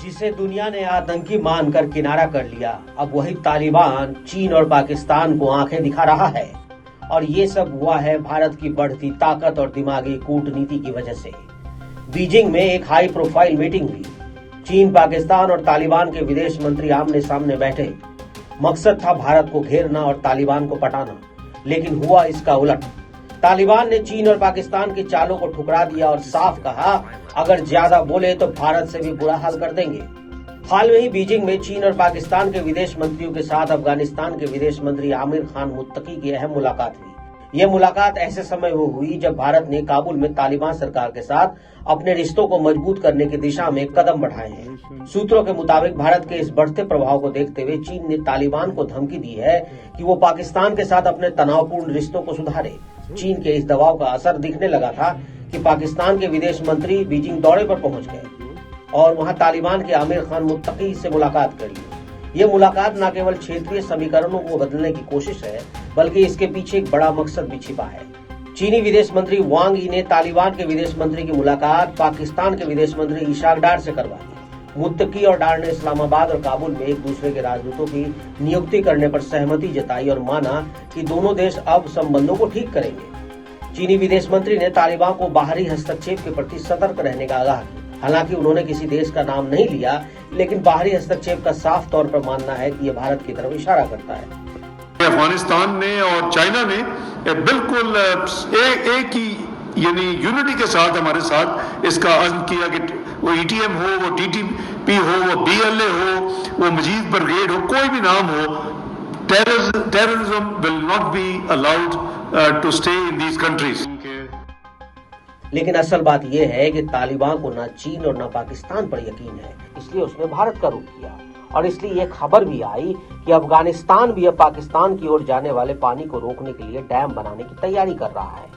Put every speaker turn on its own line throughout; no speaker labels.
जिसे दुनिया ने आतंकी मानकर किनारा कर लिया, अब वही तालिबान चीन और पाकिस्तान को आंखें दिखा रहा है। और ये सब हुआ है भारत की बढ़ती ताकत और दिमागी कूटनीति की वजह से। बीजिंग में एक हाई प्रोफाइल मीटिंग हुई। चीन, पाकिस्तान और तालिबान के विदेश मंत्री आमने सामने बैठे। मकसद था भारत को घेरना और तालिबान को पटाना, लेकिन हुआ इसका उलट। तालिबान ने चीन और पाकिस्तान की चालों को ठुकरा दिया और साफ कहा, अगर ज्यादा बोले तो भारत से भी बुरा हाल कर देंगे। हाल में ही बीजिंग में चीन और पाकिस्तान के विदेश मंत्रियों के साथ अफगानिस्तान के विदेश मंत्री आमिर खान मुत्तकी की अहम मुलाकात हुई। यह मुलाकात ऐसे समय में हुई जब भारत ने काबुल में तालिबान सरकार के साथ अपने रिश्तों को मजबूत करने की दिशा में कदम बढ़ाए हैं। सूत्रों के मुताबिक भारत के इस बढ़ते प्रभाव को देखते हुए चीन ने तालिबान को धमकी दी है कि वो पाकिस्तान के साथ अपने तनावपूर्ण रिश्तों को सुधारे। चीन के इस दबाव का असर दिखने लगा था कि पाकिस्तान के विदेश मंत्री बीजिंग दौरे पर पहुंच गए और वहां तालिबान के आमिर खान मुत्तकी से मुलाकात करी। ये मुलाकात न केवल क्षेत्रीय समीकरणों को बदलने की कोशिश है, बल्कि इसके पीछे एक बड़ा मकसद भी छिपा है। चीनी विदेश मंत्री वांग यी ने तालिबान के विदेश मंत्री की मुलाकात पाकिस्तान के विदेश मंत्री इशाक डार से करवा दी। मुत्तकी और डार ने इस्लामाबाद और काबुल में एक दूसरे के राजदूतों की नियुक्ति करने पर सहमति जताई और माना कि दोनों देश अब संबंधों को ठीक करेंगे। चीनी विदेश मंत्री ने तालिबान को बाहरी हस्तक्षेप के प्रति सतर्क रहने का आगाह किया। हालांकि उन्होंने किसी देश का नाम नहीं लिया, लेकिन बाहरी हस्तक्षेप का साफ तौर पर मानना है कि यह भारत की तरफ इशारा करता है।
अफगानिस्तान ने और चाइना ने बिल्कुल एक ही यानी यूनिटी के साथ हमारे साथ इसका अज़्म किया कि वो ईटीएम हो, वो टीटीपी हो, वो बीएलए हो, वो मजीद ब्रिगेड हो, कोई भी नाम हो, terrorism will not be allowed to stay in these countries.
लेकिन असल बात यह है कि तालिबान को न चीन और न पाकिस्तान पर यकीन है, इसलिए उसने भारत का रुख किया। और इसलिए ये खबर भी आई कि अफगानिस्तान भी अब पाकिस्तान की ओर जाने वाले पानी को रोकने के लिए डैम बनाने की तैयारी कर रहा है।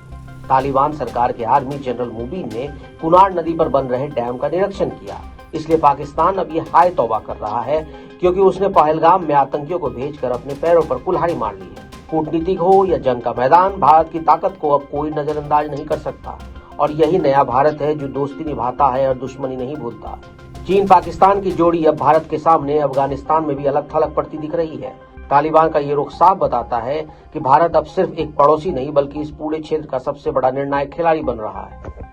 तालिबान सरकार के आर्मी जनरल मुबीन ने कुनार नदी पर बन रहे डैम का निरीक्षण किया। इसलिए पाकिस्तान अब ये हाय तौबा कर रहा है, क्योंकि उसने पहलगाम में आतंकियों को भेजकर अपने पैरों पर कुल्हाड़ी मार ली है। कूटनीतिक हो या जंग का मैदान, भारत की ताकत को अब कोई नजरअंदाज नहीं कर सकता। और यही नया भारत है जो दोस्ती निभाता है और दुश्मनी नहीं भूलता। चीन पाकिस्तान की जोड़ी अब भारत के सामने अफगानिस्तान में भी अलग थलग पड़ती दिख रही है। तालिबान का ये रुख साफ बताता है कि भारत अब सिर्फ एक पड़ोसी नहीं, बल्कि इस पूरे क्षेत्र का सबसे बड़ा निर्णायक खिलाड़ी बन रहा है।